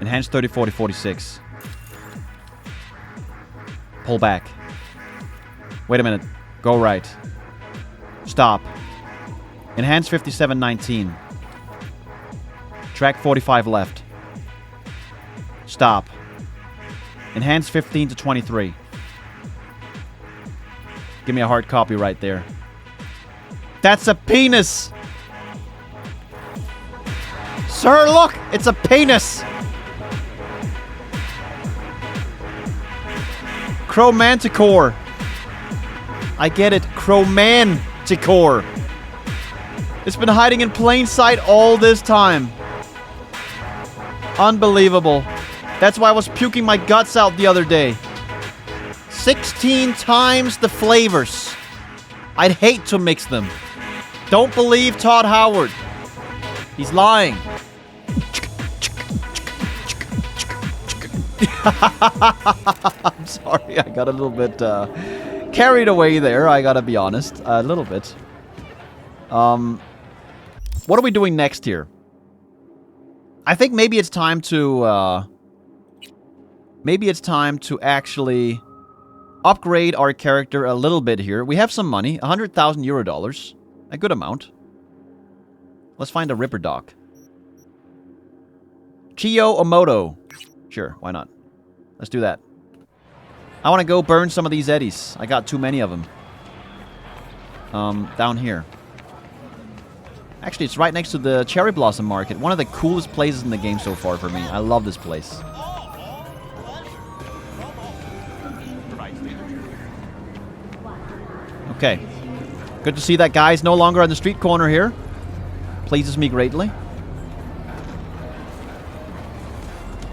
Enhanced 30, 40, 46. Pull back. Wait a minute. Go right. Stop. Enhanced 57, 19. Track 45 left. Stop. Enhanced 15 to 23. Give me a hard copy right there. That's a penis! Sir, look! It's a penis! Chromanticore. I get it. Chromanticore. It's been hiding in plain sight all this time. Unbelievable. That's why I was puking my guts out the other day. 16 times the flavors. I'd hate to mix them. Don't believe Todd Howard. He's lying. I'm sorry, I got a little bit carried away there, I gotta be honest. A little bit. What are we doing next here? I think maybe it's time to, actually upgrade our character a little bit here. We have some money, 100,000 euro dollars. A good amount. Let's find a Ripper Doc. Chiyo Omoto. Sure, why not? Let's do that. I want to go burn some of these eddies. I got too many of them. Down here. Actually, it's right next to the Cherry Blossom Market. One of the coolest places in the game so far for me. I love this place. Okay. Good to see that guy's no longer on the street corner here. Pleases me greatly.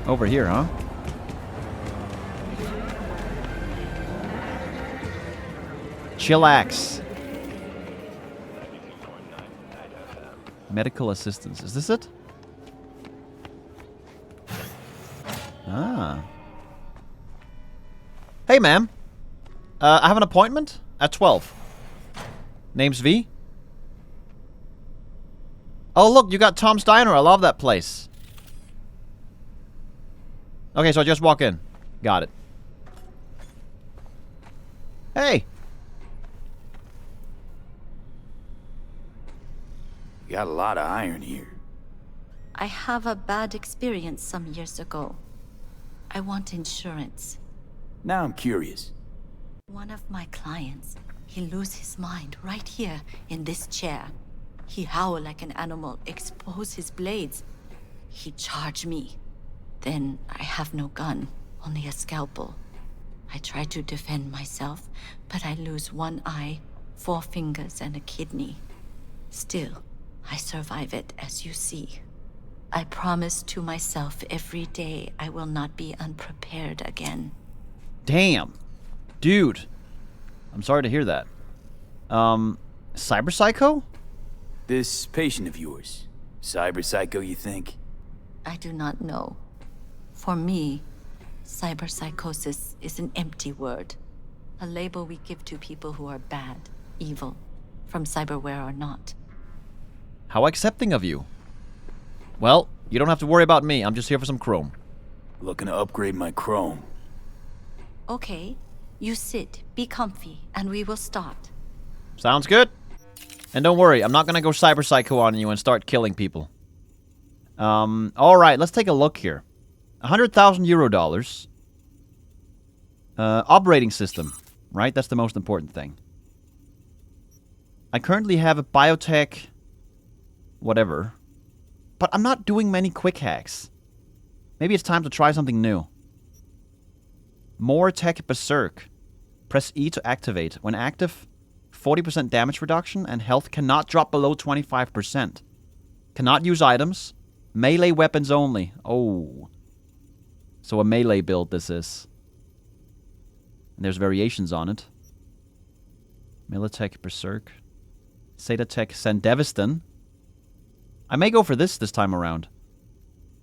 Over here, huh? Chillax. Medical assistance. Is this it? Ah. Hey, ma'am. I have an appointment at 12. Name's V. Oh, look, you got Tom's Diner. I love that place. Okay, so I just walk in. Got it. Hey. You got a lot of iron here. I have a bad experience some years ago. I want insurance. Now I'm curious. One of my clients, he lose his mind right here in this chair. He howl like an animal, expose his blades. He charge me. Then I have no gun, only a scalpel. I try to defend myself, but I lose one eye, 4 fingers, and a kidney. Still, I survive it, as you see. I promise to myself every day I will not be unprepared again. Damn. Dude. I'm sorry to hear that. Cyber Psycho? This patient of yours, cyber psycho, you think? I do not know. For me, cyberpsychosis is an empty word. A label we give to people who are bad, evil, from cyberware or not. How accepting of you. Well, you don't have to worry about me. I'm just here for some chrome. Looking to upgrade my chrome. Okay, you sit, be comfy, and we will start. Sounds good. And don't worry, I'm not gonna go cyber psycho on you and start killing people. Alright, let's take a look here. 100,000 euro dollars. Operating system, right? That's the most important thing. I currently have a biotech... whatever. But I'm not doing many quick hacks. Maybe it's time to try something new. More Tech Berserk. Press E to activate. When active, 40% damage reduction and health cannot drop below 25%. Cannot use items. Melee weapons only. Oh. So a melee build this is. And there's variations on it. Militech Berserk. Sedatech Sandevistan. I may go for this time around.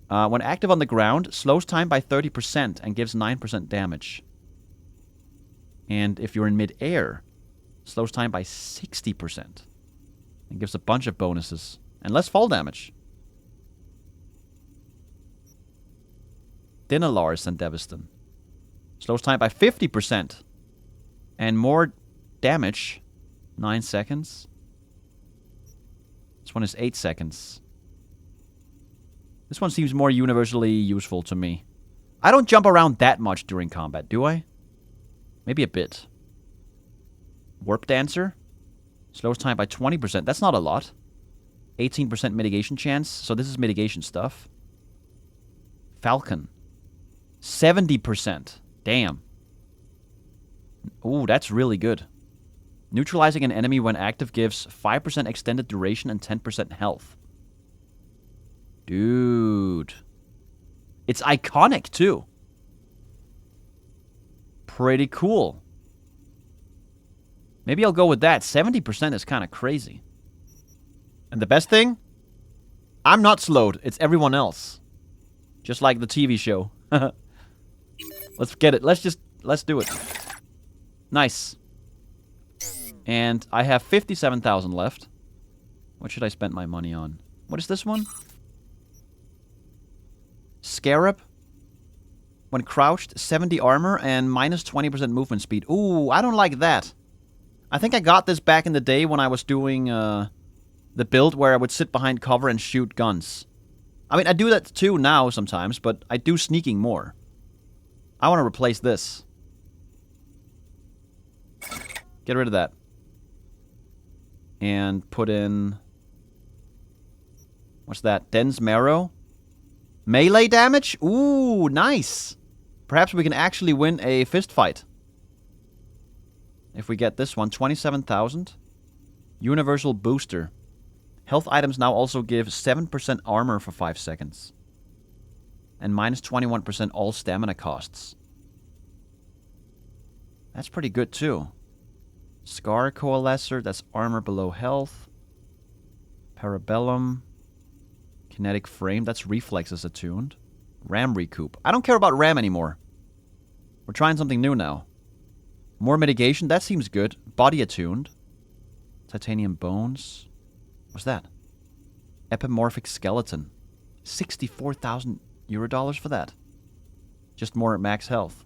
When active on the ground, slows time by 30% and gives 9% damage. And if you're in mid-air, slows time by 60% and gives a bunch of bonuses and less fall damage. Dinalars Sandevistan. Slows time by 50%. And more damage. 9 seconds. This one is 8 seconds. This one seems more universally useful to me. I don't jump around that much during combat, do I? Maybe a bit. Warp Dancer. Slows time by 20%. That's not a lot. 18% mitigation chance. So this is mitigation stuff. Falcon. 70%. Damn. Ooh, that's really good. Neutralizing an enemy when active gives 5% extended duration and 10% health. Dude. It's iconic, too. Pretty cool. Maybe I'll go with that. 70% is kind of crazy. And the best thing? I'm not slowed. It's everyone else. Just like the TV show. Let's get it. Let's do it. Nice. And I have 57,000 left. What should I spend my money on? What is this one? Scarab. When crouched, 70 armor and minus 20% movement speed. Ooh, I don't like that. I think I got this back in the day when I was doing the build where I would sit behind cover and shoot guns. I mean, I do that too now sometimes, but I do sneaking more. I want to replace this. Get rid of that. And put in... What's that? Dense Marrow? Melee damage? Ooh, nice. Perhaps we can actually win a fist fight. If we get this one, 27,000. Universal Booster. Health items now also give 7% armor for 5 seconds. And minus 21% all stamina costs. That's pretty good too. Scar Coalescer, that's armor below health. Parabellum. Kinetic Frame, that's reflexes attuned. Ram Recoup. I don't care about Ram anymore. We're trying something new now. More mitigation, that seems good. Body attuned. Titanium Bones. What's that? Epimorphic Skeleton. 64,000 Eurodollars for that. Just more at max health.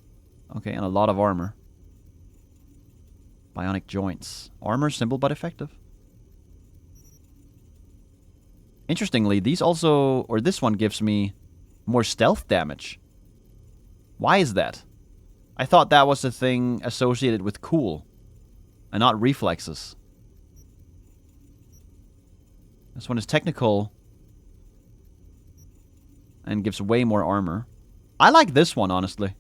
Okay, and a lot of armor. Bionic Joints. Armor, simple but effective. Interestingly, these also... Or this one gives me more stealth damage. Why is that? I thought that was a thing associated with cool. And not reflexes. This one is technical. And gives way more armor. I like this one, honestly.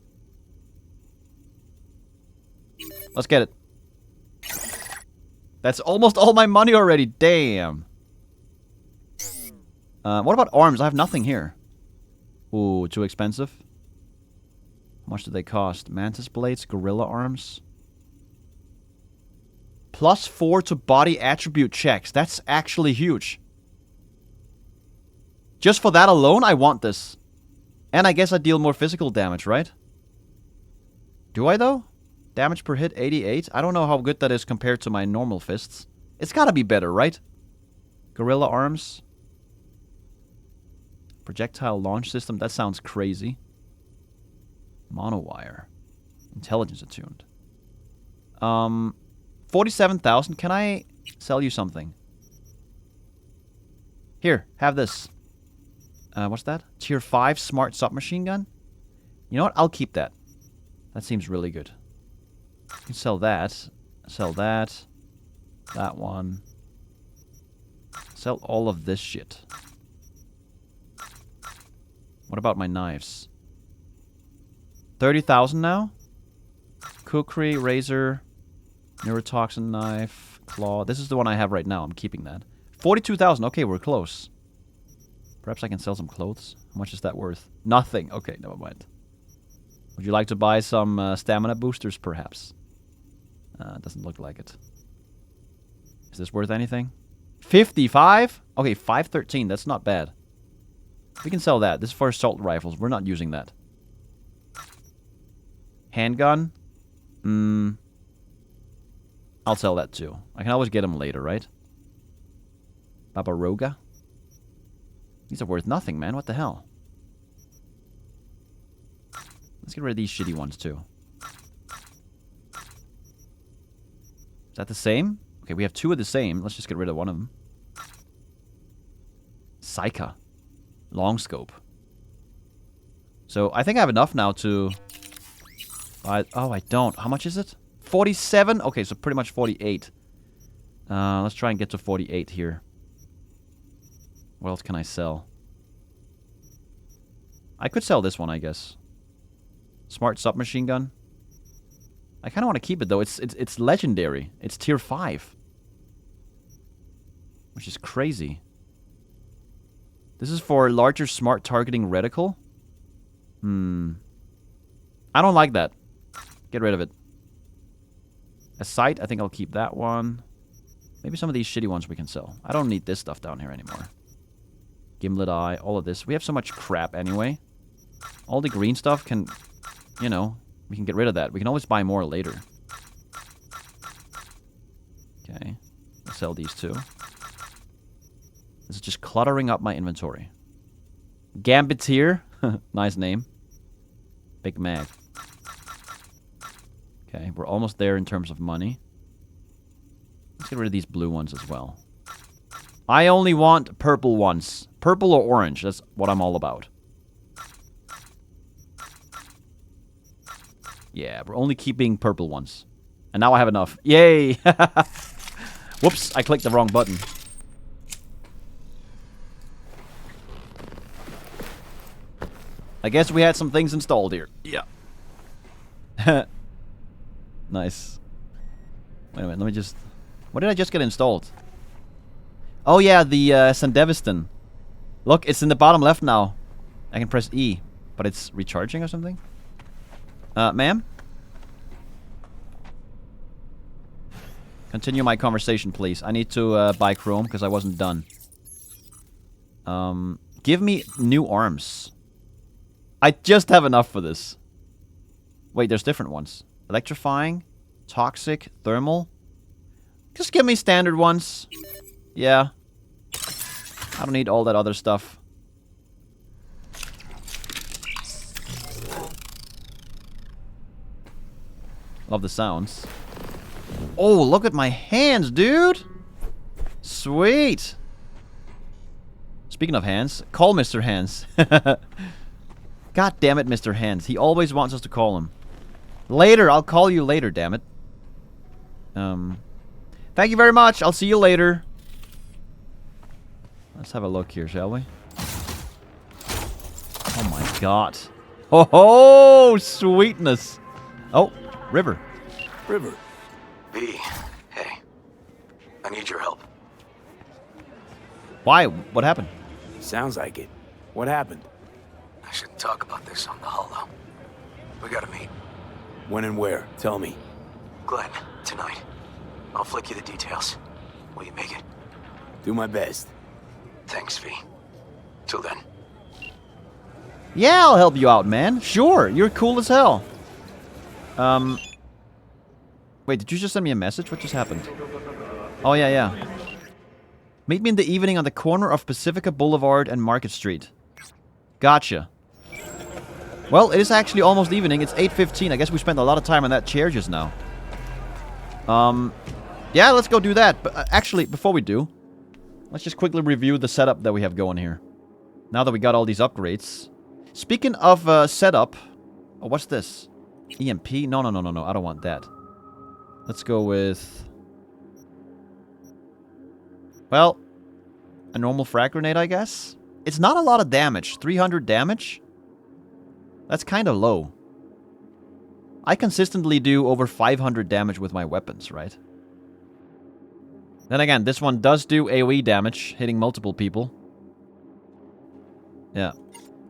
Let's get it. That's almost all my money already. Damn. What about arms? I have nothing here. Ooh, too expensive. How much do they cost? Mantis Blades, Gorilla Arms. +4 to body attribute checks. That's actually huge. Just for that alone, I want this. And I guess I deal more physical damage, right? Do I, though? Damage per hit, 88. I don't know how good that is compared to my normal fists. It's gotta be better, right? Gorilla Arms. Projectile Launch System. That sounds crazy. Monowire. Intelligence attuned. 47,000. Can I sell you something? Here, have this. What's that? Tier 5 Smart Submachine Gun? You know what? I'll keep that. That seems really good. You can sell that. Sell that. That one. Sell all of this shit. What about my knives? 30,000 now? Kukri, razor, neurotoxin knife, claw. This is the one I have right now. I'm keeping that. 42,000. Okay, we're close. Perhaps I can sell some clothes. How much is that worth? Nothing. Okay, never mind. Would you like to buy some stamina boosters, perhaps? Doesn't look like it. Is this worth anything? 55? Okay, 513. That's not bad. We can sell that. This is for assault rifles. We're not using that. Handgun? I'll sell that too. I can always get them later, right? Babaroga? These are worth nothing, man. What the hell? Let's get rid of these shitty ones, too. Is that the same? Okay, we have 2 of the same. Let's just get rid of one of them. Psycha. Long scope. So, I think I have enough now to... oh, I don't. How much is it? 47? Okay, so pretty much 48. Let's try and get to 48 here. What else can I sell? I could sell this one, I guess. Smart submachine gun. I kind of want to keep it, though. It's legendary. It's tier 5. Which is crazy. This is for larger smart targeting reticle. I don't like that. Get rid of it. A sight, I think I'll keep that one. Maybe some of these shitty ones we can sell. I don't need this stuff down here anymore. Gimlet eye, all of this. We have so much crap anyway. All the green stuff can, you know, we can get rid of that. We can always buy more later. Okay. I'll sell these 2. This is just cluttering up my inventory. Gambitier. Nice name. Big Mag. Okay, we're almost there in terms of money. Let's get rid of these blue ones as well. I only want purple ones. Purple or orange. That's what I'm all about. Yeah, we're only keeping purple ones. And now I have enough. Yay! Whoops, I clicked the wrong button. I guess we had some things installed here. Yeah. Nice. Wait a minute, let me just... What did I just get installed? Oh yeah, the Sandevistan. Look, it's in the bottom left now. I can press E, but it's recharging or something? Ma'am? Continue my conversation, please. I need to buy chrome, because I wasn't done. Give me new arms. I just have enough for this. Wait, there's different ones. Electrifying, toxic, thermal. Just give me standard ones. Yeah. I don't need all that other stuff. Love the sounds. Oh, look at my hands, dude! Sweet! Speaking of hands, call Mr. Hands. God damn it, Mr. Hands. He always wants us to call him. Later, I'll call you later, damn it. Thank you very much. I'll see you later. Let's have a look here, shall we? Oh my god. Oh, ho, sweetness. Oh, River. River. V, hey. I need your help. Why? What happened? Sounds like it. What happened? I shouldn't talk about this on the holo. We gotta meet. When and where? Tell me. Glenn, tonight. I'll flick you the details. Will you make it? Do my best. Thanks, V. Till then. Yeah, I'll help you out, man. Sure, you're cool as hell. Wait, did you just send me a message? What just happened? Oh, yeah. Meet me in the evening on the corner of Pacifica Boulevard and Market Street. Gotcha. Well, it is actually almost evening. It's 8:15. I guess we spent a lot of time on that chair just now. Yeah, let's go do that. But actually, before we do, let's just quickly review the setup that we have going here. Now that we got all these upgrades. Speaking of setup... Oh, what's this? EMP? No. I don't want that. Let's go with... Well, a normal frag grenade, I guess? It's not a lot of damage. 300 damage? That's kind of low. I consistently do over 500 damage with my weapons, right? Then again, this one does do AoE damage, hitting multiple people. Yeah.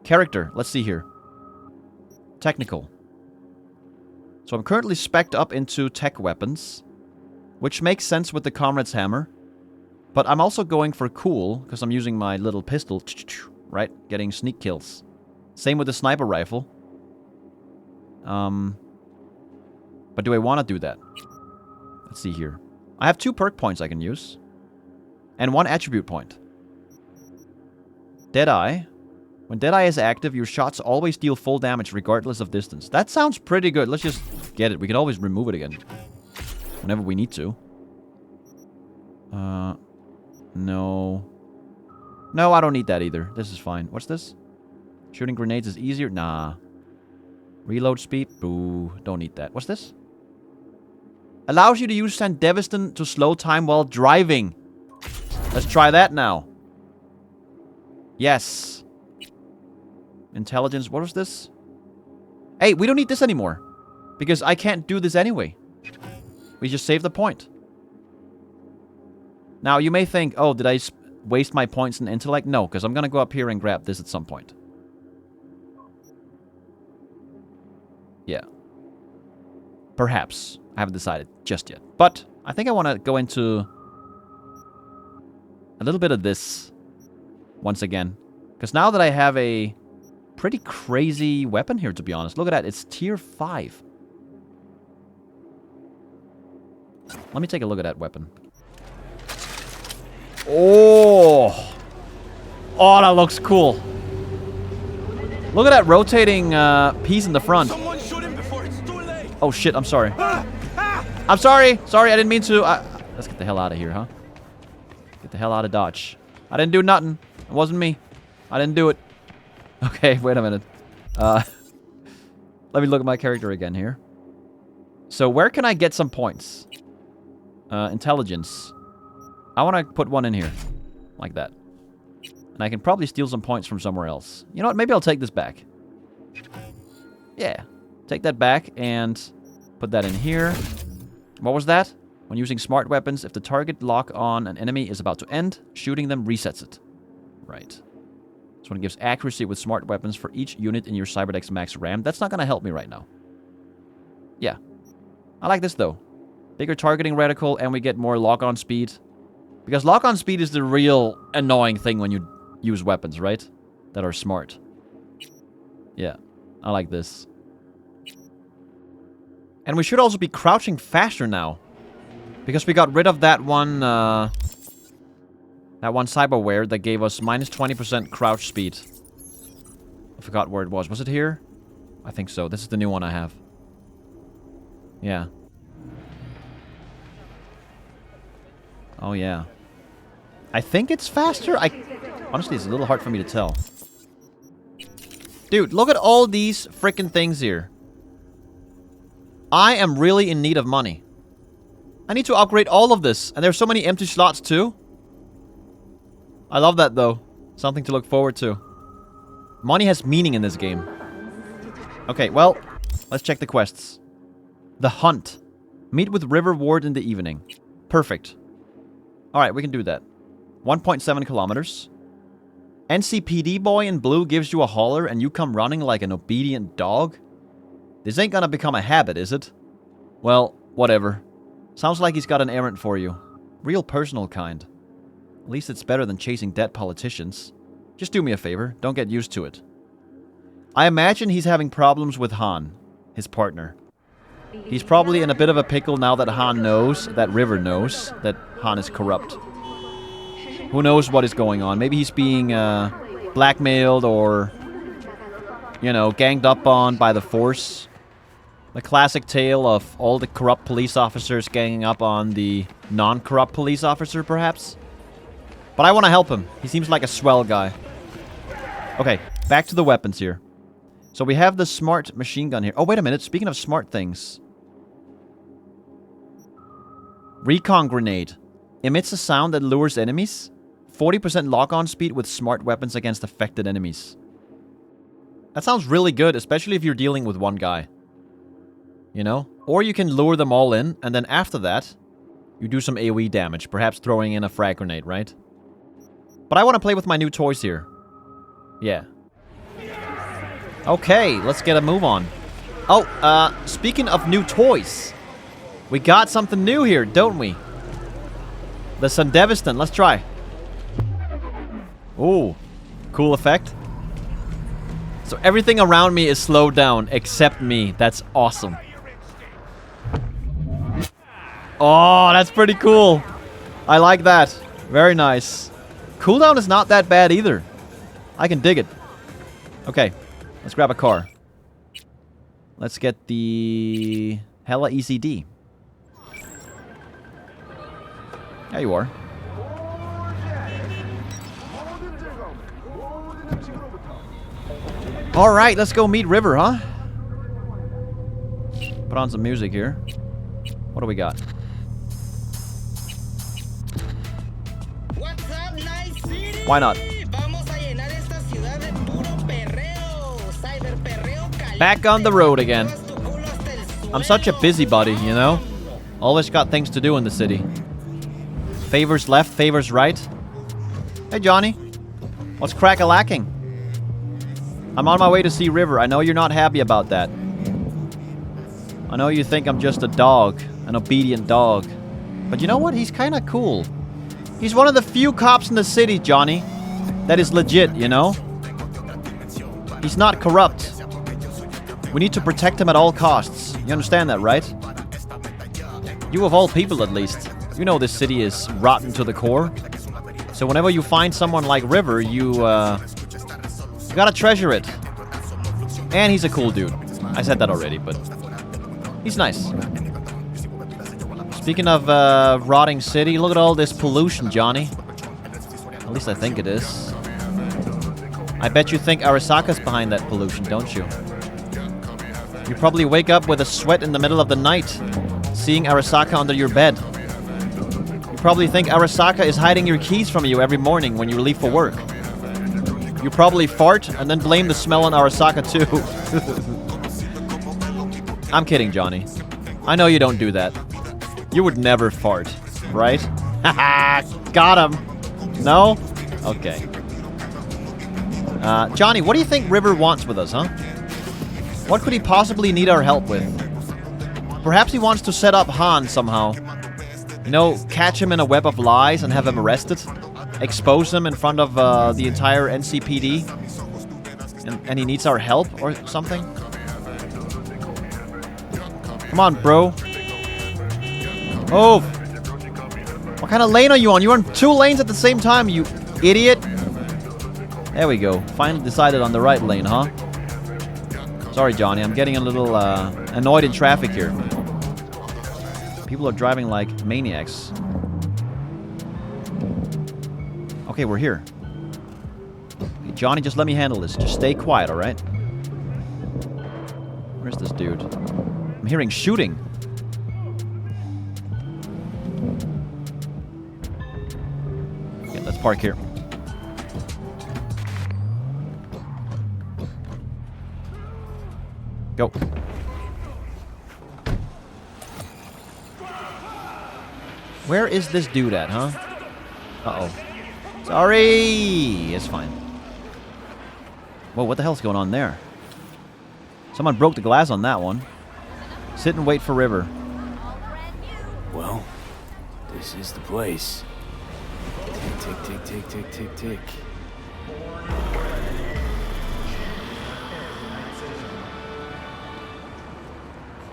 Character, let's see here. Technical. So I'm currently spec'd up into tech weapons, which makes sense with the Comrade's Hammer. But I'm also going for cool, because I'm using my little pistol, right? Getting sneak kills. Same with the sniper rifle. But do I want to do that? Let's see here. I have 2 perk points I can use. And 1 attribute point. Deadeye. When Deadeye is active, your shots always deal full damage regardless of distance. That sounds pretty good. Let's just get it. We can always remove it again. Whenever we need to. No. No, I don't need that either. This is fine. What's this? Shooting grenades is easier? Nah. Reload speed? Boo. Don't need that. What's this? Allows you to use Sandevistan to slow time while driving. Let's try that now. Yes. Intelligence. What was this? Hey, we don't need this anymore. Because I can't do this anyway. We just saved the point. Now, you may think, oh, did I waste my points in intellect? No, because I'm going to go up here and grab this at some point. Yeah. Perhaps. I haven't decided just yet. But I think I want to go into a little bit of this once again. Because now that I have a pretty crazy weapon here, to be honest. Look at that. It's tier 5. Let me take a look at that weapon. Oh! Oh, that looks cool. Look at that rotating piece in the front. Someone shoot him before it's too late. Oh, shit. I'm sorry. I'm sorry. Sorry, I didn't mean to. Let's get the hell out of here, huh? Get the hell out of Dodge. I didn't do nothing. It wasn't me. I didn't do it. Okay, wait a minute. Let me look at my character again here. So where can I get some points? Intelligence. I want to put one in here. Like that. And I can probably steal some points from somewhere else. You know what? Maybe I'll take this back. Yeah. Take that back and put that in here. What was that? When using smart weapons, if the target lock on an enemy is about to end, shooting them resets it. Right. This one gives accuracy with smart weapons for each unit in your Cyberdex max RAM. That's not going to help me right now. Yeah. I like this, though. Bigger targeting reticle, and we get more lock-on speed. Because lock-on speed is the real annoying thing when you use weapons, right? That are smart. Yeah. I like this. And we should also be crouching faster now. Because we got rid of that one, that one cyberware that gave us minus 20% crouch speed. I forgot where it was. Was it here? I think so. This is the new one I have. Yeah. Oh, yeah. I think it's faster. Honestly, it's a little hard for me to tell. Dude, look at all these freaking things here. I am really in need of money. I need to upgrade all of this. And there's so many empty slots, too. I love that, though. Something to look forward to. Money has meaning in this game. Okay, well, let's check the quests. The Hunt. Meet with River Ward in the evening. Perfect. Alright, we can do that. 1.7 kilometers. NCPD boy in blue gives you a holler and you come running like an obedient dog? This ain't gonna become a habit, is it? Well, whatever. Sounds like he's got an errand for you. Real personal kind. At least it's better than chasing dead politicians. Just do me a favor, don't get used to it. I imagine he's having problems with Han, his partner. He's probably in a bit of a pickle now that Han knows, that River knows, that Han is corrupt. Who knows what is going on? Maybe he's being blackmailed or, you know, ganged up on by the Force. The classic tale of all the corrupt police officers ganging up on the non-corrupt police officer, perhaps? But I want to help him. He seems like a swell guy. Okay, back to the weapons here. So we have the smart machine gun here. Oh, wait a minute. Speaking of smart things. Recon grenade. Emits a sound that lures enemies. 40% lock-on speed with smart weapons against affected enemies. That sounds really good, especially if you're dealing with one guy. You know? Or you can lure them all in, and then after that, you do some AoE damage, perhaps throwing in a frag grenade, right? But I want to play with my new toys here. Yeah. Okay, let's get a move on. Oh, speaking of new toys. We got something new here, don't we? The Sandevistan, let's try. Ooh, cool effect. So everything around me is slowed down, except me. That's awesome. Oh, that's pretty cool. I like that. Very nice. Cooldown is not that bad either. I can dig it. Okay, let's grab a car. Let's get the Hella ECD. There you are. Alright, let's go meet River, huh? Put on some music here. What do we got? What's up, nice city? Why not? Vamos a llenar esta ciudad de puro perreo. Cyberperreo caliente. Back on the road again. Muevas tu culo hasta el suelo. I'm such a busybody, you know? Always got things to do in the city. Favors left, favors right. Hey, Johnny. What's crack-a-lacking? I'm on my way to see River. I know you're not happy about that. I know you think I'm just a dog, an obedient dog. But you know what? He's kind of cool. He's one of the few cops in the city, Johnny, that is legit, you know? He's not corrupt. We need to protect him at all costs. You understand that, right? You of all people, at least. You know this city is rotten to the core. So whenever you find someone like River, you gotta treasure it. And he's a cool dude. I said that already, but he's nice. Speaking of rotting city, look at all this pollution, Johnny. At least I think it is. I bet you think Arasaka's behind that pollution, don't you? You probably wake up with a sweat in the middle of the night, seeing Arasaka under your bed. You probably think Arasaka is hiding your keys from you every morning when you leave for work. You probably fart and then blame the smell on Arasaka too. I'm kidding, Johnny. I know you don't do that. You would never fart, right? Haha, got him. No? Okay. Johnny, what do you think River wants with us, huh? What could he possibly need our help with? Perhaps he wants to set up Han somehow. You know, catch him in a web of lies and have him arrested. Expose him in front of the entire NCPD. And he needs our help or something. Come on, bro. Oh. What kind of lane are you on? You're on 2 lanes at the same time, you idiot. There we go. Finally decided on the right lane, huh? Sorry, Johnny. I'm getting a little annoyed in traffic here. People are driving like maniacs. Okay, we're here. Hey, Johnny, just let me handle this. Just stay quiet, alright? Where's this dude? I'm hearing shooting. Okay, let's park here. Go. Where is this dude at, huh? Uh-oh. Sorry! It's fine. Whoa, what the hell's going on there? Someone broke the glass on that one. Sit and wait for River. Well, this is the place. Tick, tick, tick, tick, tick, tick.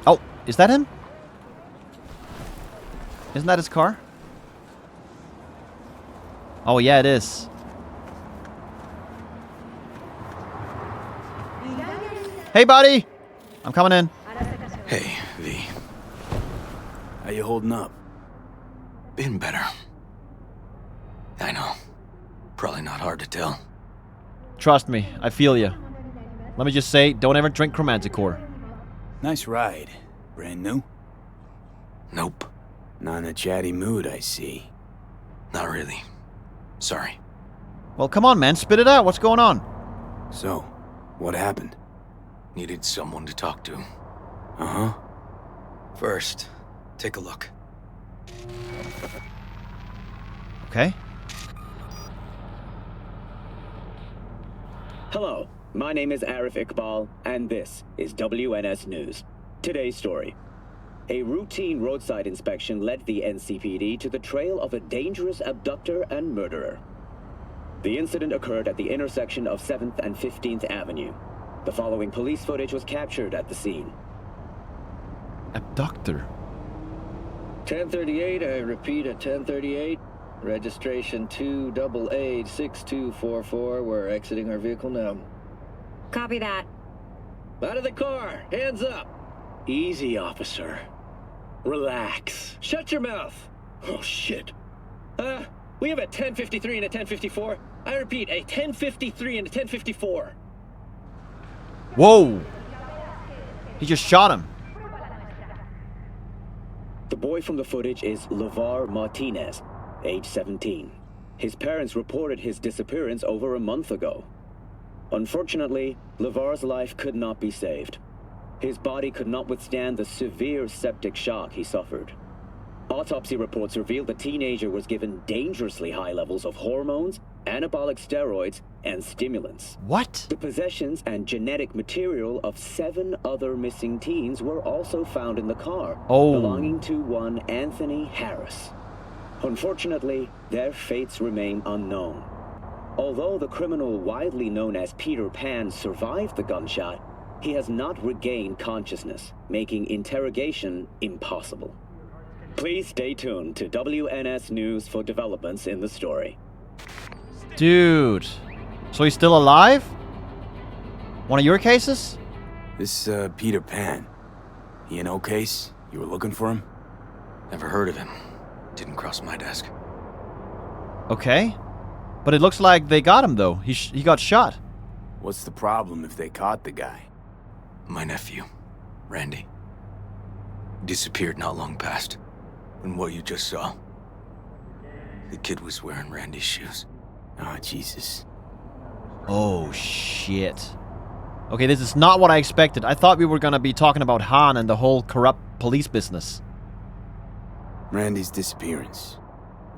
Oh, is that him? Isn't that his car? Oh, yeah, it is. Hey, buddy! I'm coming in. Hey, V. How you holding up? Been better. I know. Probably not hard to tell. Trust me, I feel you. Let me just say, don't ever drink Chromanticore. Nice ride. Brand new? Nope. Not in a chatty mood, I see. Not really. Sorry. Well, come on, man. Spit it out. What's going on? So, what happened? Needed someone to talk to. Uh-huh. First, take a look. Okay. Hello, my name is Arif Iqbal, and this is WNS News. Today's story. A routine roadside inspection led the NCPD to the trail of a dangerous abductor and murderer. The incident occurred at the intersection of 7th and 15th Avenue. The following police footage was captured at the scene. Abductor. 1038, I repeat at 1038. Registration 2AA6244. We're exiting our vehicle now. Copy that. Out of the car. Hands up. Easy, officer. Relax. Shut your mouth. Oh, shit. We have a 1053 and a 1054. I repeat, a 1053 and a 1054. Whoa! He just shot him. The boy from the footage is LeVar Martinez, age 17. His parents reported his disappearance over a month ago. Unfortunately, LeVar's life could not be saved. His body could not withstand the severe septic shock he suffered. Autopsy reports revealed the teenager was given dangerously high levels of hormones, anabolic steroids, and stimulants. What? The possessions and genetic material of 7 other missing teens were also found in the car, belonging to one Anthony Harris. Unfortunately, their fates remain unknown. Although the criminal widely known as Peter Pan survived the gunshot, he has not regained consciousness, making interrogation impossible. Please stay tuned to WNS News for developments in the story. Dude. So he's still alive? One of your cases? This, Peter Pan. He an old case? You were looking for him? Never heard of him. Didn't cross my desk. Okay. But it looks like they got him, though. He got shot. What's the problem if they caught the guy? My nephew, Randy. Disappeared not long past. And what you just saw. The kid was wearing Randy's shoes. Ah, Jesus. Oh, shit. Okay, this is not what I expected. I thought we were gonna be talking about Han and the whole corrupt police business. Randy's disappearance.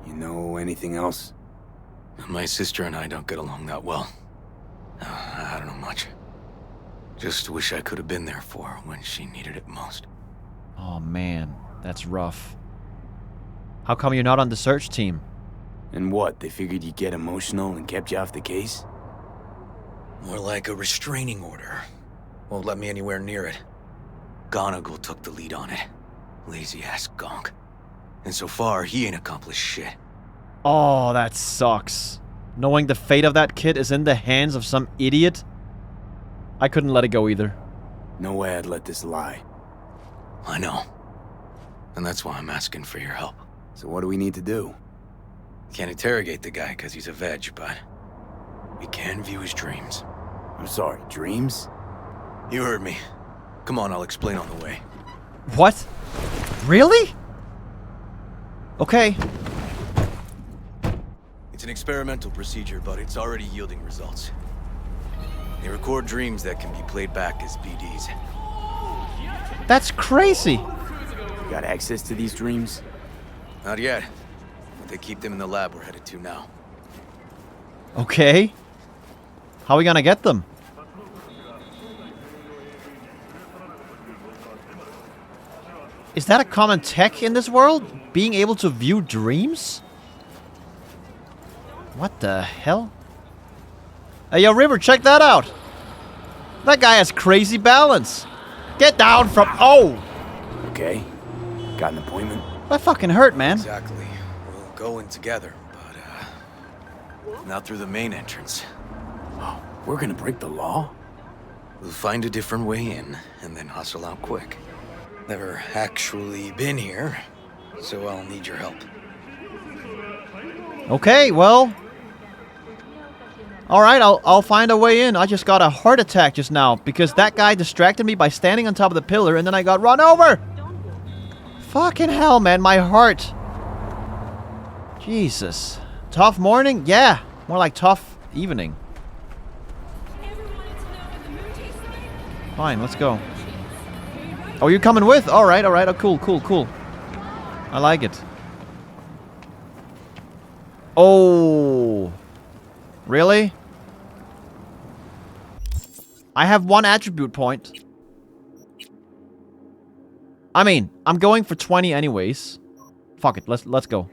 You know anything else? My sister and I don't get along that well. I don't know much. Just wish I could have been there for her when she needed it most. Oh, man. That's rough. How come you're not on the search team? And what, they figured you'd get emotional and kept you off the case? More like a restraining order. Won't let me anywhere near it. Gonagle took the lead on it. Lazy-ass gonk. And so far, he ain't accomplished shit. Oh, that sucks. Knowing the fate of that kid is in the hands of some idiot. I couldn't let it go either. No way I'd let this lie. I know. And that's why I'm asking for your help. So what do we need to do? Can't interrogate the guy because he's a veg, but we can view his dreams. I'm sorry, dreams? You heard me. Come on, I'll explain on the way. What? Really? Okay. It's an experimental procedure, but it's already yielding results. They record dreams that can be played back as BDs. That's crazy. You got access to these dreams? Not yet, but they keep them in the lab we're headed to now. Okay. How are we gonna get them? Is that a common tech in this world? Being able to view dreams? What the hell? Hey, yo, River, check that out. That guy has crazy balance. Get down from... Oh! Okay. Got an appointment? That fucking hurt, man. Exactly. We'll go in together, but, not through the main entrance. Oh, we're gonna break the law? We'll find a different way in, and then hustle out quick. Never actually been here, so I'll need your help. Okay, well... Alright, I'll find a way in. I just got a heart attack just now because that guy distracted me by standing on top of the pillar and then I got run over! Fucking hell, man, my heart. Jesus. Tough morning? Yeah, more like tough evening. Fine, let's go. Oh, you're coming with? Alright, alright. Oh, cool, cool, cool. I like it. Oh... Really? I have 1 attribute point. I mean, I'm going for 20 anyways. Fuck it, let's go.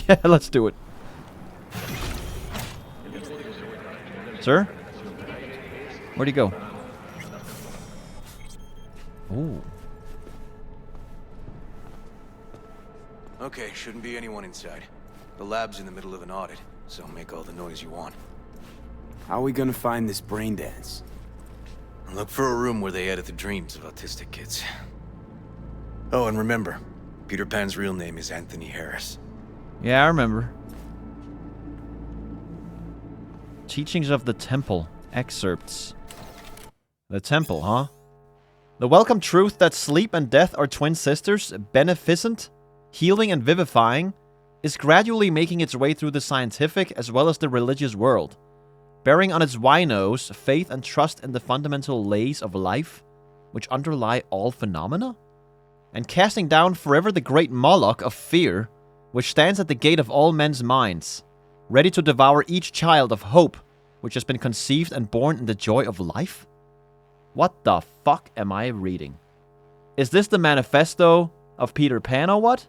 Yeah, let's do it. Sir? Where'd he go? Ooh. Okay, shouldn't be anyone inside. The lab's in the middle of an audit, so make all the noise you want. How are we gonna find this brain dance? Look for a room where they edit the dreams of autistic kids. Oh, and remember, Peter Pan's real name is Anthony Harris. Yeah, I remember. Teachings of the Temple. Excerpts. The Temple, huh? The welcome truth that sleep and death are twin sisters, beneficent, healing and vivifying, is gradually making its way through the scientific as well as the religious world, bearing on its winos faith and trust in the fundamental lays of life, which underlie all phenomena, and casting down forever the great Moloch of fear, which stands at the gate of all men's minds, ready to devour each child of hope, which has been conceived and born in the joy of life? What the fuck am I reading? Is this the manifesto of Peter Pan or what?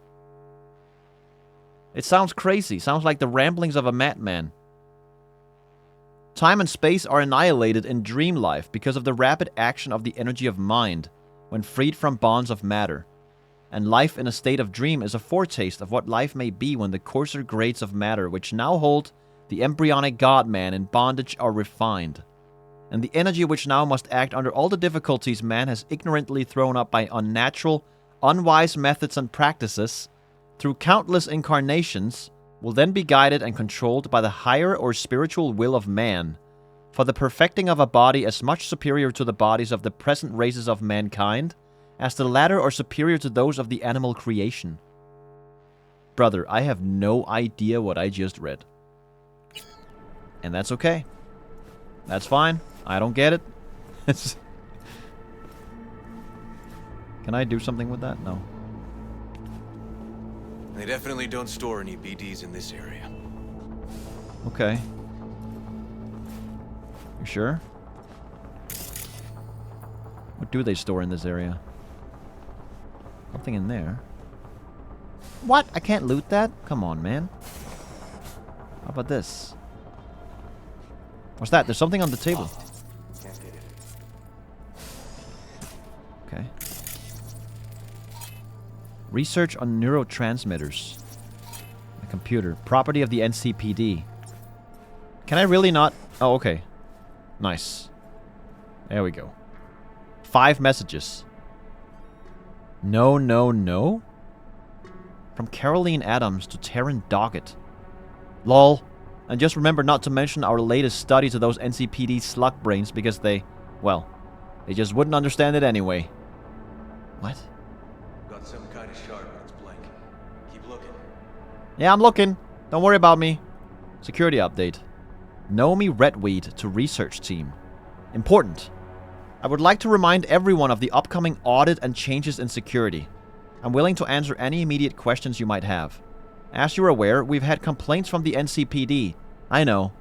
It sounds crazy. Sounds like the ramblings of a madman. Time and space are annihilated in dream life because of the rapid action of the energy of mind when freed from bonds of matter. And life in a state of dream is a foretaste of what life may be when the coarser grades of matter which now hold the embryonic God-man in bondage are refined. And the energy which now must act under all the difficulties man has ignorantly thrown up by unnatural, unwise methods and practices, through countless incarnations, will then be guided and controlled by the higher or spiritual will of man, for the perfecting of a body as much superior to the bodies of the present races of mankind, as the latter are superior to those of the animal creation. Brother, I have no idea what I just read. And that's okay. That's fine. I don't get it. Can I do something with that? No. They definitely don't store any BDs in this area. Okay. You sure? What do they store in this area? Something in there. What? I can't loot that? Come on, man. How about this? What's that? There's something on the table. Okay. Research on neurotransmitters. A computer. Property of the NCPD. Can I really not? Oh, okay. Nice. There we go. 5 messages. No, no, no? From Caroline Adams to Taryn Doggett. Lol. And just remember not to mention our latest study to those NCPD slug brains because they, well, they just wouldn't understand it anyway. What? Got some kind of shard, but it's blank. Keep looking. Yeah, I'm looking. Don't worry about me. Security update. Naomi Redweed to research team. Important. I would like to remind everyone of the upcoming audit and changes in security. I'm willing to answer any immediate questions you might have. As you're aware, we've had complaints from the NCPD. I know.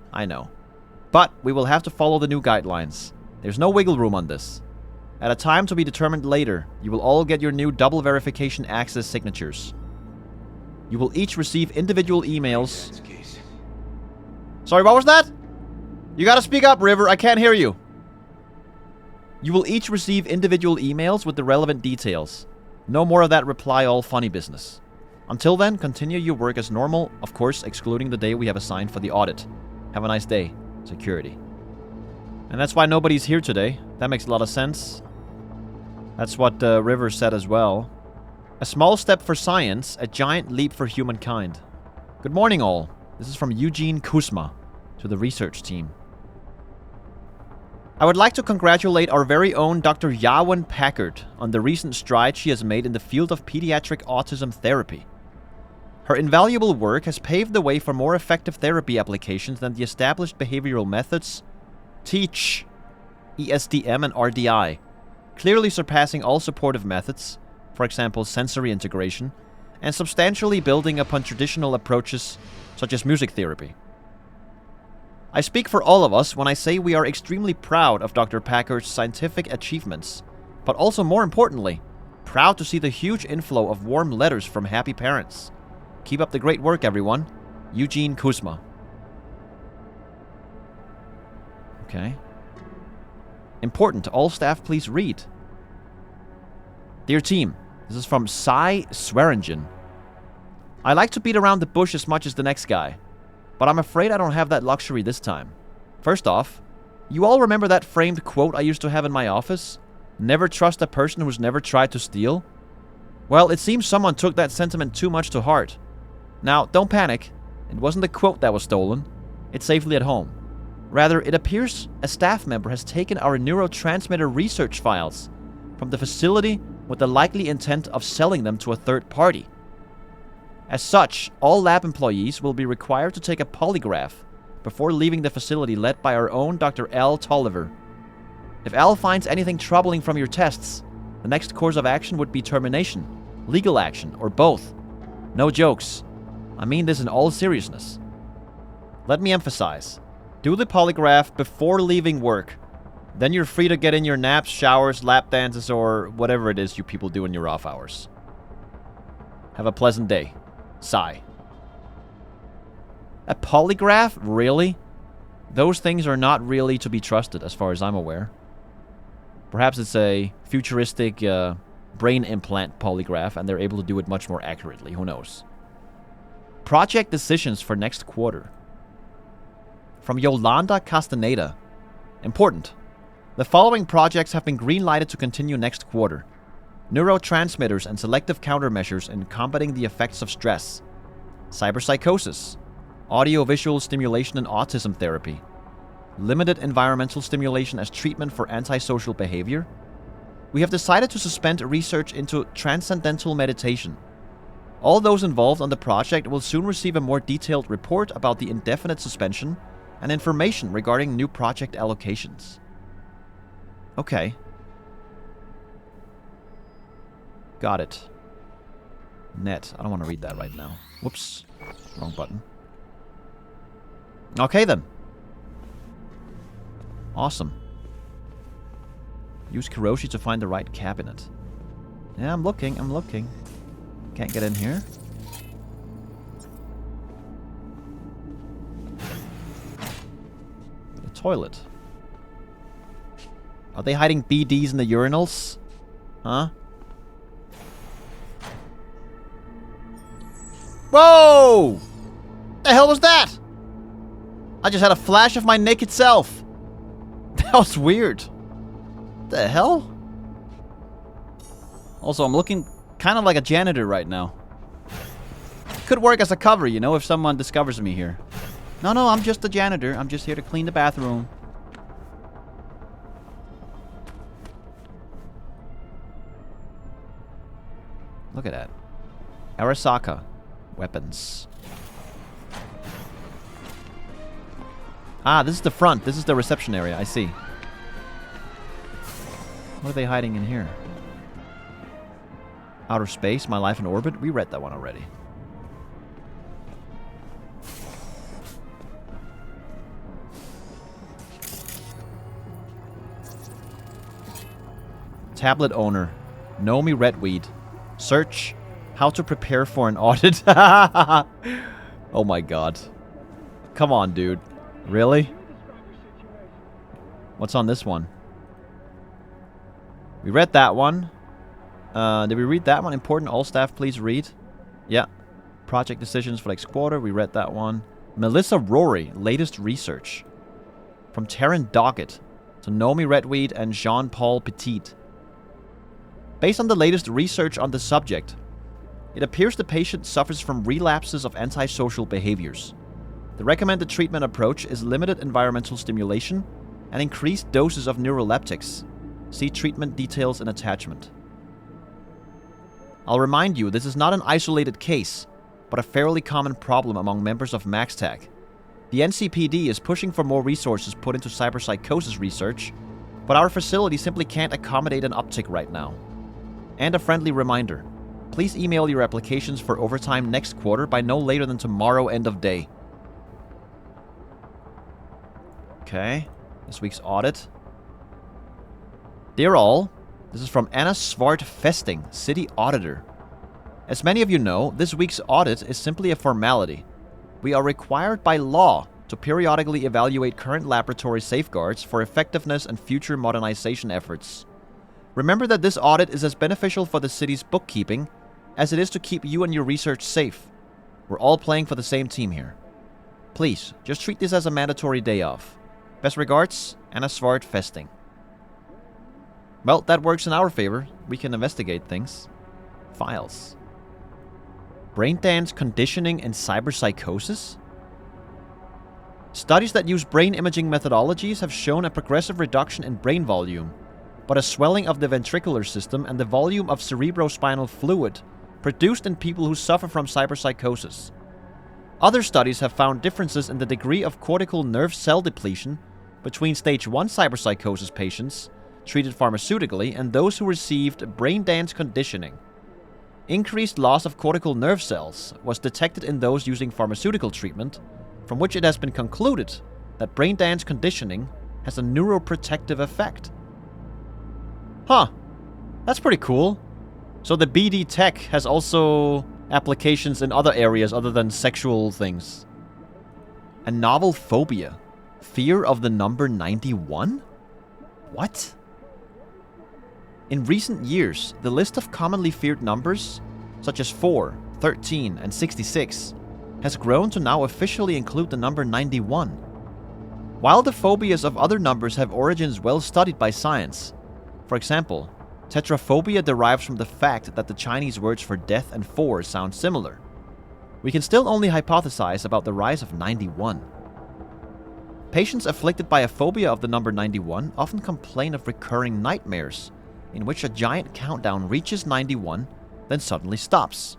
But we will have to follow the new guidelines. There's no wiggle room on this. At a time to be determined later, you will all get your new double verification access signatures. You will each receive individual emails. Sorry, what was that? You gotta speak up, River. I can't hear you. You will each receive individual emails with the relevant details. No more of that reply all funny business. Until then, continue your work as normal, of course, excluding the day we have assigned for the audit. Have a nice day. Security. And that's why nobody's here today. That makes a lot of sense. That's what River said as well. A small step for science, a giant leap for humankind. Good morning, all. This is from Eugene Kuzma to the research team. I would like to congratulate our very own Dr. Yawen Packard on the recent strides she has made in the field of pediatric autism therapy. Her invaluable work has paved the way for more effective therapy applications than the established behavioral methods TEACH, ESDM, and RDI, clearly surpassing all supportive methods, for example sensory integration, and substantially building upon traditional approaches such as music therapy. I speak for all of us when I say we are extremely proud of Dr. Packard's scientific achievements, but also more importantly, proud to see the huge inflow of warm letters from happy parents. Keep up the great work, everyone. Eugene Kuzma. Okay. Important. All staff, please read. Dear team, this is from Cy Swearingen. I like to beat around the bush as much as the next guy, but I'm afraid I don't have that luxury this time. First off, You all remember that framed quote I used to have in my office? Never trust a person who's never tried to steal? Well, it seems someone took that sentiment too much to heart. Now, don't panic. It wasn't the quote that was stolen. It's safely at home. Rather, it appears a staff member has taken our neurotransmitter research files from the facility with the likely intent of selling them to a third party. As such, all lab employees will be required to take a polygraph before leaving the facility led by our own Dr. L. Tolliver. If Al finds anything troubling from your tests, the next course of action would be termination, legal action, or both. No jokes. I mean this in all seriousness. Let me emphasize. Do the polygraph before leaving work. Then you're free to get in your naps, showers, lap dances, or whatever it is you people do in your off hours. Have a pleasant day. Sigh. A polygraph? Really? Those things are not really to be trusted, as far as I'm aware. Perhaps it's a futuristic brain implant polygraph, and they're able to do it much more accurately. Who knows? Project decisions for next quarter. From Yolanda Castaneda. Important. The following projects have been green-lighted to continue next quarter. Neurotransmitters and selective countermeasures in combating the effects of stress. Cyberpsychosis. Audio-visual stimulation and autism therapy. Limited environmental stimulation as treatment for antisocial behavior. We have decided to suspend research into transcendental meditation. All those involved on the project will soon receive a more detailed report about the indefinite suspension and information regarding new project allocations. Okay. Got it. Net. I don't want to read that right now. Whoops. Wrong button. Okay then. Awesome. Use Kiroshi to find the right cabinet. Yeah, I'm looking. Can't get in here. The toilet. Are they hiding BDs in the urinals? Huh? Whoa! The hell was that? I just had a flash of my naked self. That was weird. The hell? Also, I'm looking kind of like a janitor right now. Could work as a cover, you know, if someone discovers me here. No, I'm just a janitor. I'm just here to clean the bathroom. Look at that. Arasaka. Weapons. Ah, this is the front. This is the reception area. I see. What are they hiding in here? Outer Space, My Life in Orbit? We read that one already. Tablet owner. Nomi Redweed. Search. How to prepare for an audit. Oh my god. Come on, dude. Really? What's on this one? We read that one. Did we read that one? Important, all staff please read. Yeah. Project decisions for next quarter. We read that one. Melissa Rory, latest research. From Taryn Doggett to Nomi Redweed and Jean-Paul Petit. Based on the latest research on the subject, it appears the patient suffers from relapses of antisocial behaviors. The recommended treatment approach is limited environmental stimulation and increased doses of neuroleptics. See treatment details in attachment. I'll remind you, this is not an isolated case, but a fairly common problem among members of MaxTag. The NCPD is pushing for more resources put into cyberpsychosis research, but our facility simply can't accommodate an uptick right now. And a friendly reminder, please email your applications for overtime next quarter by no later than tomorrow end of day. Okay, this week's audit. Dear all, this is from Anna Svart Festing, City Auditor. As many of you know, this week's audit is simply a formality. We are required by law to periodically evaluate current laboratory safeguards for effectiveness and future modernization efforts. Remember that this audit is as beneficial for the city's bookkeeping as it is to keep you and your research safe. We're all playing for the same team here. Please, just treat this as a mandatory day off. Best regards, Anna Svart Festing. Well, that works in our favor. We can investigate things. Files. Braindance conditioning and cyberpsychosis? Studies that use brain imaging methodologies have shown a progressive reduction in brain volume, but a swelling of the ventricular system and the volume of cerebrospinal fluid produced in people who suffer from cyberpsychosis. Other studies have found differences in the degree of cortical nerve cell depletion between stage 1 cyberpsychosis patients treated pharmaceutically and those who received braindance conditioning. Increased loss of cortical nerve cells was detected in those using pharmaceutical treatment, from which it has been concluded that braindance conditioning has a neuroprotective effect. Huh. That's pretty cool. So the BD tech has also applications in other areas other than sexual things. A novel phobia. Fear of the number 91? What? In recent years, the list of commonly feared numbers, such as 4, 13, and 66, has grown to now officially include the number 91. While the phobias of other numbers have origins well studied by science, for example, tetraphobia derives from the fact that the Chinese words for death and 4 sound similar, we can still only hypothesize about the rise of 91. Patients afflicted by a phobia of the number 91 often complain of recurring nightmares, in which a giant countdown reaches 91, then suddenly stops.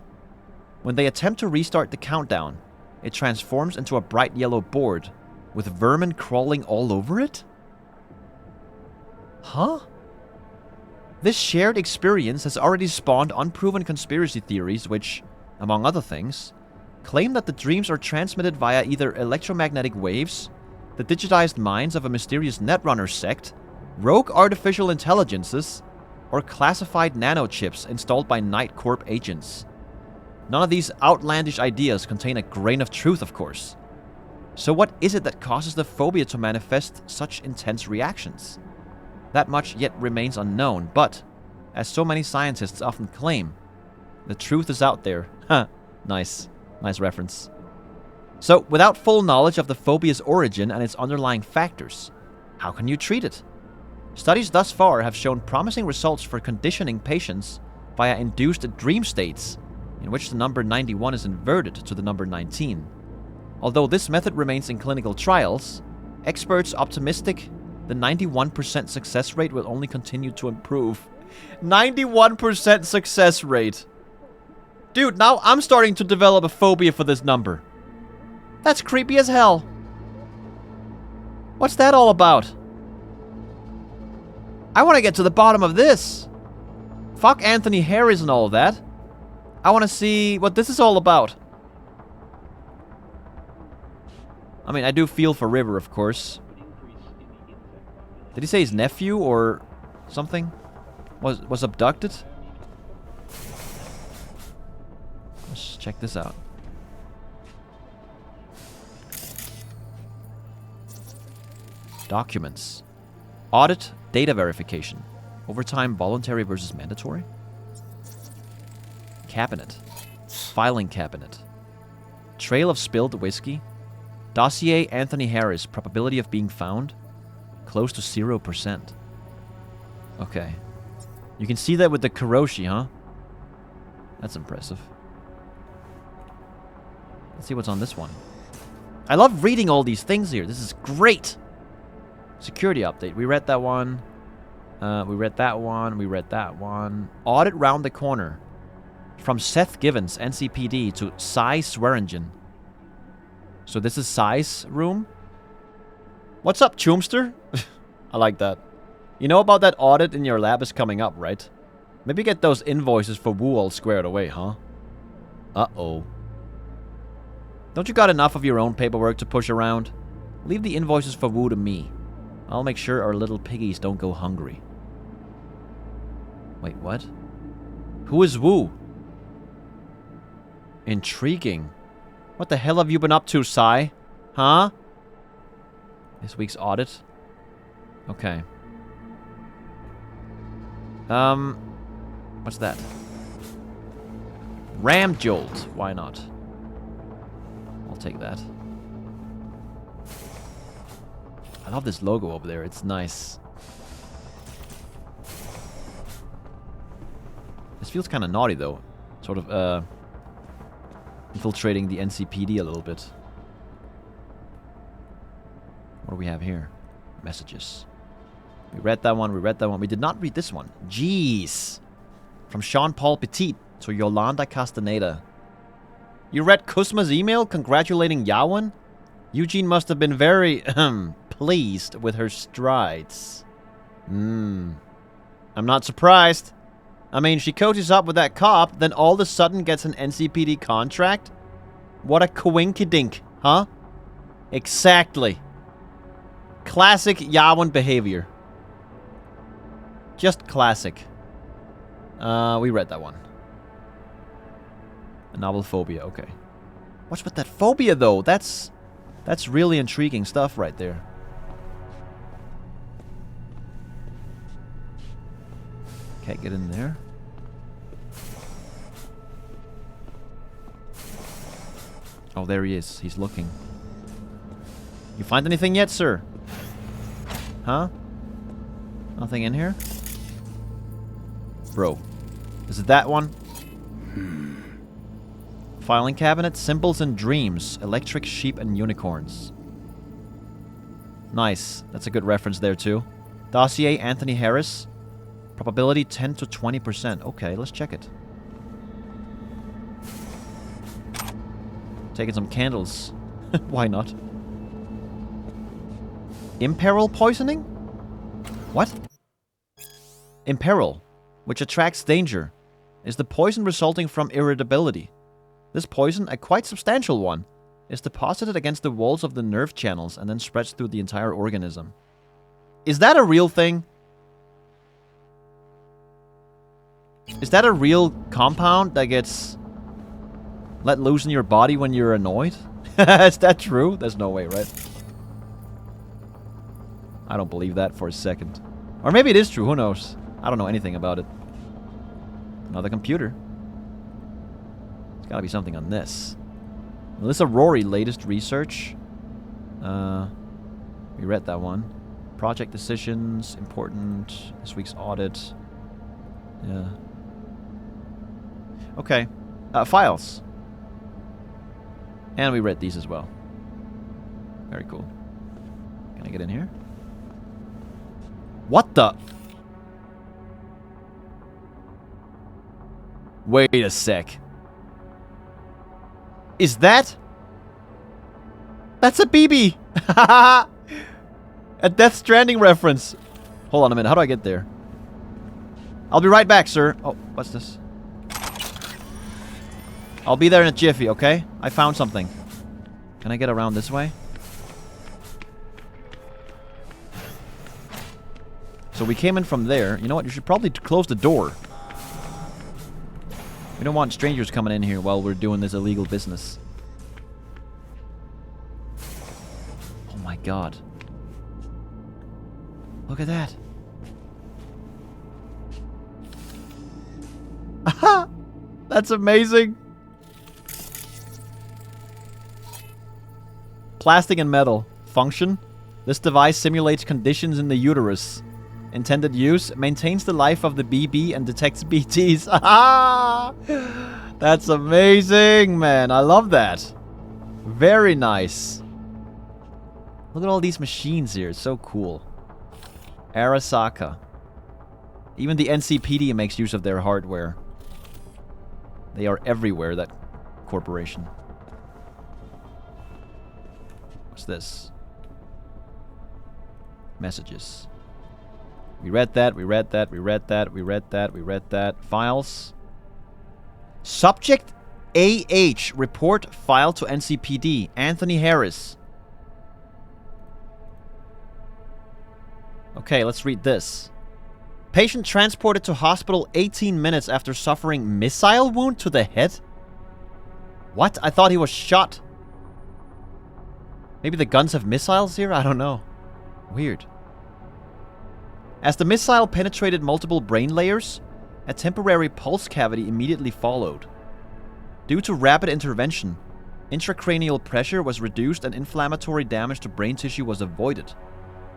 When they attempt to restart the countdown, it transforms into a bright yellow board, with vermin crawling all over it? Huh? This shared experience has already spawned unproven conspiracy theories which, among other things, claim that the dreams are transmitted via either electromagnetic waves, the digitized minds of a mysterious netrunner sect, rogue artificial intelligences, or classified nanochips installed by Night Corp agents. None of these outlandish ideas contain a grain of truth, of course. So what is it that causes the phobia to manifest such intense reactions? That much yet remains unknown, but, as so many scientists often claim, the truth is out there. Ha! Nice reference. So, without full knowledge of the phobia's origin and its underlying factors, how can you treat it? Studies thus far have shown promising results for conditioning patients via induced dream states, in which the number 91 is inverted to the number 19. Although this method remains in clinical trials, experts optimistic the 91% success rate will only continue to improve. 91% success rate! Dude, now I'm starting to develop a phobia for this number. That's creepy as hell. What's that all about? I want to get to the bottom of this. Fuck Anthony Harris and all of that. I want to see what this is all about. I mean, I do feel for River, of course. Did he say his nephew or something was abducted? Let's check this out. Documents. Audit data verification. Overtime voluntary versus mandatory. Cabinet. Filing cabinet. Trail of spilled whiskey. Dossier Anthony Harris. Probability of being found. Close to 0%. Okay. You can see that with the Kuroshi, huh? That's impressive. Let's see what's on this one. I love reading all these things here. This is great. Security update. We read that one. We read that one. We read that one. Audit round the corner. From Seth Givens, NCPD, to Cy Swearingen. So this is Cy's room? What's up, Choomster? I like that. You know about that audit in your lab is coming up, right? Maybe get those invoices for Wu all squared away, huh? Uh-oh. Don't you got enough of your own paperwork to push around? Leave the invoices for Wu to me. I'll make sure our little piggies don't go hungry. Wait, what? Who is Wu? Intriguing. What the hell have you been up to, Cy? Huh? This week's audit? Okay. What's that? Ram Jolt. Why not? I'll take that. I love this logo over there. It's nice. This feels kind of naughty, though. Sort of, infiltrating the NCPD a little bit. What do we have here? Messages. We read that one, we read that one. We did not read this one. Jeez. From Jean-Paul Petit to Yolanda Castaneda. You read Kuzma's email congratulating Yawen? Eugene must have been very, pleased with her strides. I'm not surprised. I mean, she coaches up with that cop, then all of a sudden gets an NCPD contract? What a coinkydink, huh? Exactly. Classic Yawen behavior. Just classic. We read that one. A novel phobia, okay. What's with that phobia, though? That's really intriguing stuff right there. Can't get in there. Oh, there he is. He's looking. You find anything yet, sir? Huh? Nothing in here? Bro. Is it that one? Filing cabinet, symbols and dreams, electric sheep and unicorns. Nice. That's a good reference there, too. Dossier, Anthony Harris. Probability 10 to 20%. Okay, let's check it. Taking some candles. Why not? Imperil poisoning? What? Imperil, which attracts danger, is the poison resulting from irritability. This poison, a quite substantial one, is deposited against the walls of the nerve channels and then spreads through the entire organism. Is that a real thing? Is that a real compound that gets let loose in your body when you're annoyed? Is that true? There's no way, right? I don't believe that for a second. Or maybe it is true, who knows? I don't know anything about it. Another computer. There's gotta be something on this. Melissa Rory, latest research. We read that one. Project decisions, important. This week's audit. Yeah. Okay. Files. And we read these as well. Very cool. Can I get in here? What the? Wait a sec. Is that? That's a BB! A Death Stranding reference. Hold on a minute. How do I get there? I'll be right back, sir. Oh, what's this? I'll be there in a jiffy, okay? I found something. Can I get around this way? So we came in from there. You know what? You should probably close the door. We don't want strangers coming in here while we're doing this illegal business. Oh my god. Look at that. Aha! That's amazing. Plastic and metal. Function. This device simulates conditions in the uterus. Intended use. Maintains the life of the BB and detects BTs. Aha! That's amazing, man. I love that. Very nice. Look at all these machines here. It's so cool. Arasaka. Even the NCPD makes use of their hardware. They are everywhere, that corporation. What's this? Messages. We read that, we read that, we read that, we read that, we read that. Files. Subject AH. Report file to NCPD. Anthony Harris. Okay, let's read this. Patient transported to hospital 18 minutes after suffering missile wound to the head? What? I thought he was shot. Maybe the guns have missiles here? I don't know. Weird. As the missile penetrated multiple brain layers, a temporary pulse cavity immediately followed. Due to rapid intervention, intracranial pressure was reduced and inflammatory damage to brain tissue was avoided.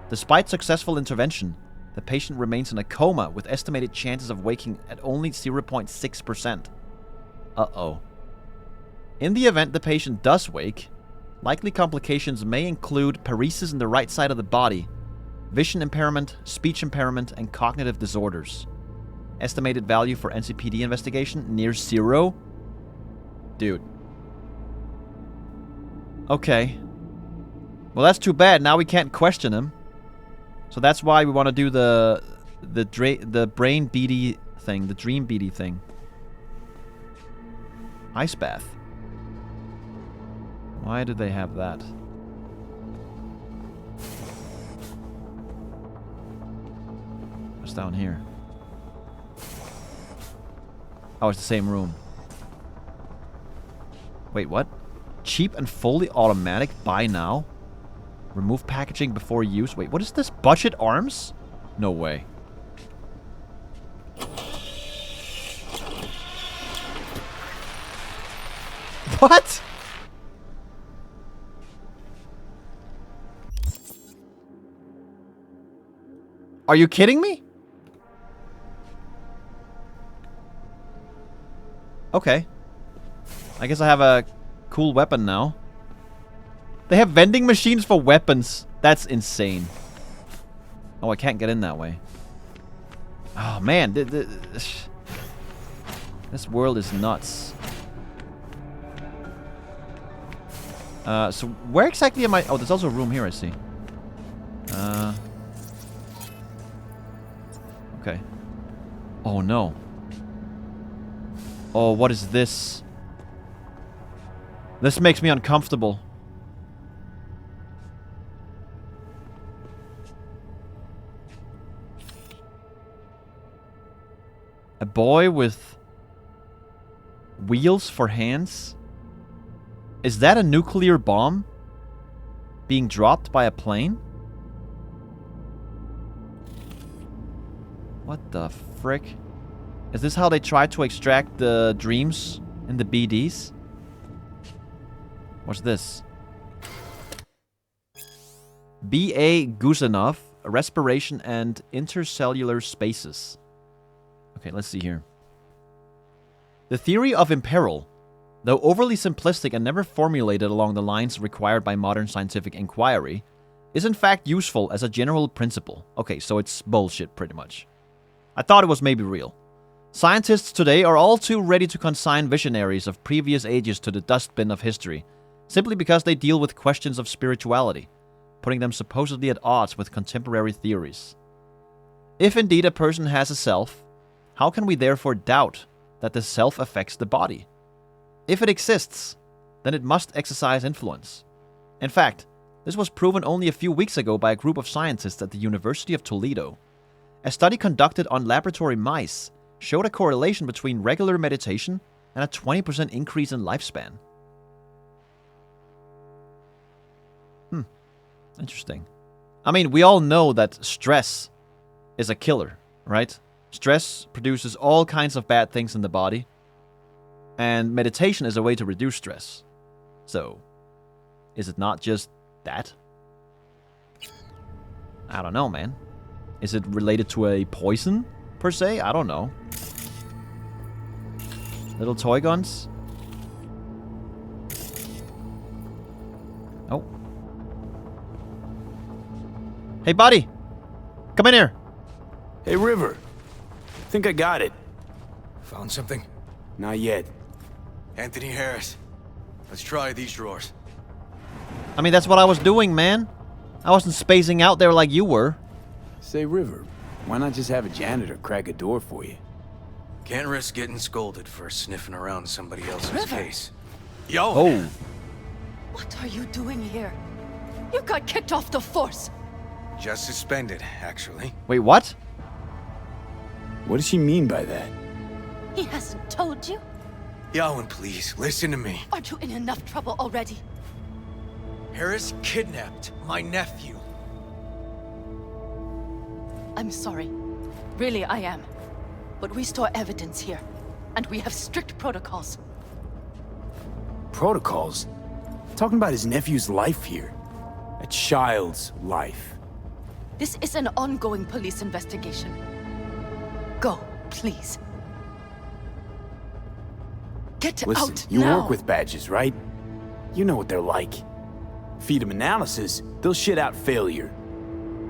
Despite successful intervention, the patient remains in a coma with estimated chances of waking at only 0.6%. Uh-oh. In the event the patient does wake, likely complications may include paresis in the right side of the body, vision impairment, speech impairment, and cognitive disorders. Estimated value for NCPD investigation, near 0. Dude. Okay. Well, that's too bad. Now we can't question him. So that's why we want to do the brain beady thing, the dream beady thing. Ice bath. Why do they have that? What's down here? Oh, it's the same room. Wait, what? Cheap and fully automatic, buy now? Remove packaging before use. Wait, what is this? Budget arms? No way. What? Are you kidding me? Okay. I guess I have a cool weapon now. They have vending machines for weapons. That's insane. Oh, I can't get in that way. Oh, man. This world is nuts. So where exactly am I? Oh, there's also a room here, I see. Okay. Oh, no. Oh, what is this? This makes me uncomfortable. A boy with wheels for hands? Is that a nuclear bomb being dropped by a plane? What the frick? Is this how they try to extract the dreams in the BDs? What's this? B.A. Guzanov, respiration and intercellular spaces. Okay, let's see here. The theory of imperil, though overly simplistic and never formulated along the lines required by modern scientific inquiry, is in fact useful as a general principle. Okay, so it's bullshit, pretty much. I thought it was maybe real. Scientists today are all too ready to consign visionaries of previous ages to the dustbin of history, simply because they deal with questions of spirituality, putting them supposedly at odds with contemporary theories. If indeed a person has a self, how can we therefore doubt that the self affects the body? If it exists, then it must exercise influence. In fact, this was proven only a few weeks ago by a group of scientists at the University of Toledo. A study conducted on laboratory mice showed a correlation between regular meditation and a 20% increase in lifespan. Interesting. I mean, we all know that stress is a killer, right? Stress produces all kinds of bad things in the body. And meditation is a way to reduce stress. So, is it not just that? I don't know, man. Is it related to a poison, per se? I don't know. Little toy guns? Oh. Hey, buddy! Come in here! Hey, River. Think I got it. Found something? Not yet. Anthony Harris. Let's try these drawers. I mean, that's what I was doing, man. I wasn't spacing out there like you were. Say, River, why not just have a janitor crack a door for you? Can't risk getting scolded for sniffing around somebody else's River. case. Yo! Oh. What are you doing here? You got kicked off the force. Just suspended, actually. Wait, what? What does she mean by that? He hasn't told you? Yowen, please, listen to me. Aren't you in enough trouble already? Harris kidnapped my nephew. I'm sorry. Really, I am. But we store evidence here, and we have strict protocols. Protocols? Talking about his nephew's life here. A child's life. This is an ongoing police investigation. Go, please. Get Listen, out you now. work with badges, right? You know what they're like. Feed them analysis, they'll shit out failure.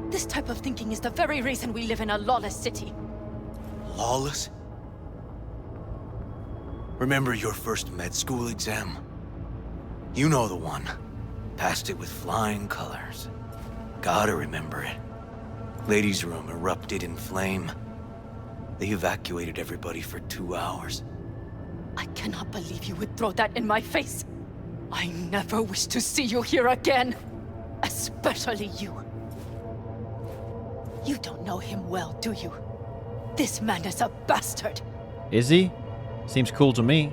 This type of thinking is the very reason we live in a lawless city. Lawless? Remember your first med school exam? You know the one. Passed it with flying colors. Gotta remember it. Ladies' room erupted in flame. They evacuated everybody for 2 hours. I cannot believe you would throw that in my face. I never wish to see you here again. Especially you. You don't know him well, do you? This man is a bastard. Is he? Seems cool to me.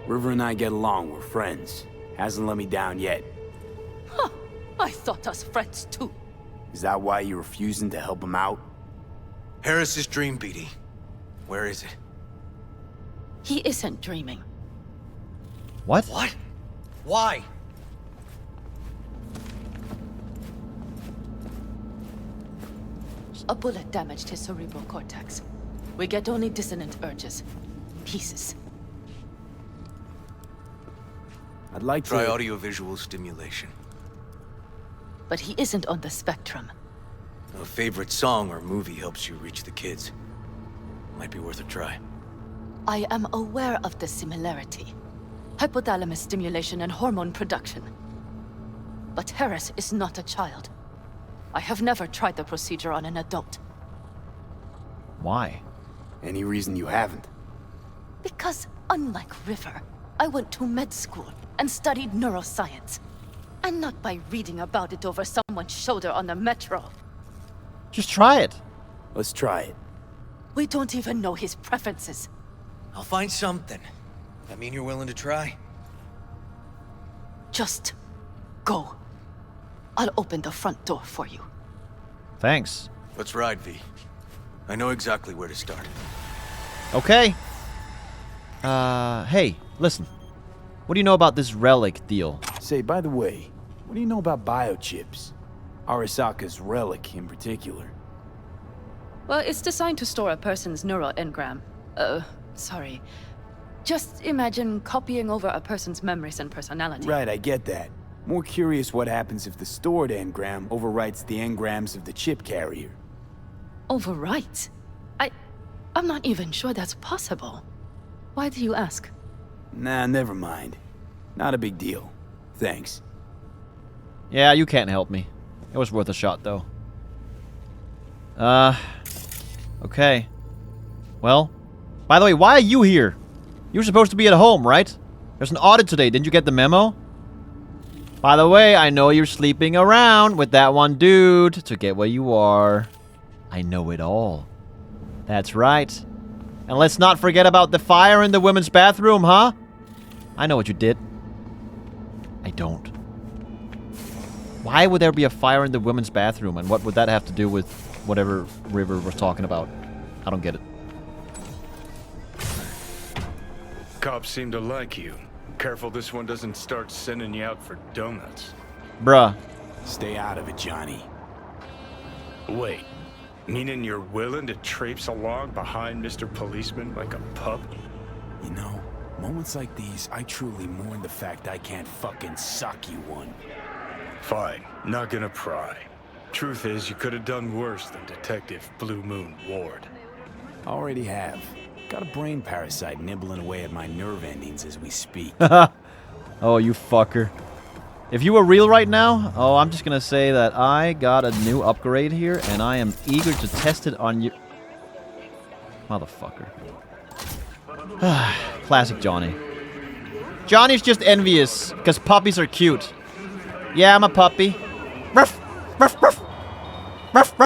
River and I get along, we're friends. Hasn't let me down yet. Huh. I thought us friends too. Is that why you're refusing to help him out? Harris's dream, BD. Where is it? He isn't dreaming. What? What? Why? A bullet damaged his cerebral cortex. We get only dissonant urges. Pieces. I'd like to... Try audiovisual stimulation. But he isn't on the spectrum. A favorite song or movie helps you reach the kids. Might be worth a try. I am aware of the similarity. Hypothalamus stimulation and hormone production. But Harris is not a child. I have never tried the procedure on an adult. Why? Any reason you haven't? Because, unlike River, I went to med school and studied neuroscience. And not by reading about it over someone's shoulder on the metro. Just try it. Let's try it. We don't even know his preferences. I'll find something. I mean you're willing to try? Just go. I'll open the front door for you. Thanks. Let's ride, V. I know exactly where to start. Okay. Hey, listen. What do you know about this relic deal? Say, by the way, what do you know about biochips? Arasaka's relic in particular. Well, it's designed to store a person's neural engram. Sorry. Just imagine copying over a person's memories and personality. Right, I get that. More curious what happens if the stored engram overwrites the engrams of the chip carrier. Overwrite? I'm not even sure that's possible. Why do you ask? Nah, never mind. Not a big deal. Thanks. Yeah, you can't help me. It was worth a shot, though. Okay. Well, by the way, why are you here? You were supposed to be at home, right? There's an audit today. Didn't you get the memo? By the way, I know you're sleeping around with that one dude to get where you are. I know it all. That's right. And let's not forget about the fire in the women's bathroom, huh? I know what you did. I don't. Why would there be a fire in the women's bathroom? And what would that have to do with whatever River was talking about? I don't get it. Cops seem to like you. Careful this one doesn't start sending you out for donuts. Bruh. Stay out of it, Johnny. Wait, meaning you're willing to traipse along behind Mr. Policeman like a pup? You know, moments like these, I truly mourn the fact I can't fucking sock you one. Fine, not gonna pry. Truth is, you could have done worse than Detective Blue Moon Ward. Already have. Got a brain parasite nibbling away at my nerve endings as we speak. Oh, you fucker. If you were real right now, oh, I'm just gonna say that I got a new upgrade here, and I am eager to test it on you. Motherfucker. Classic Johnny. Johnny's just envious, because puppies are cute. Yeah, I'm a puppy. Ruff, ruff, ruff. Ruff, ruff.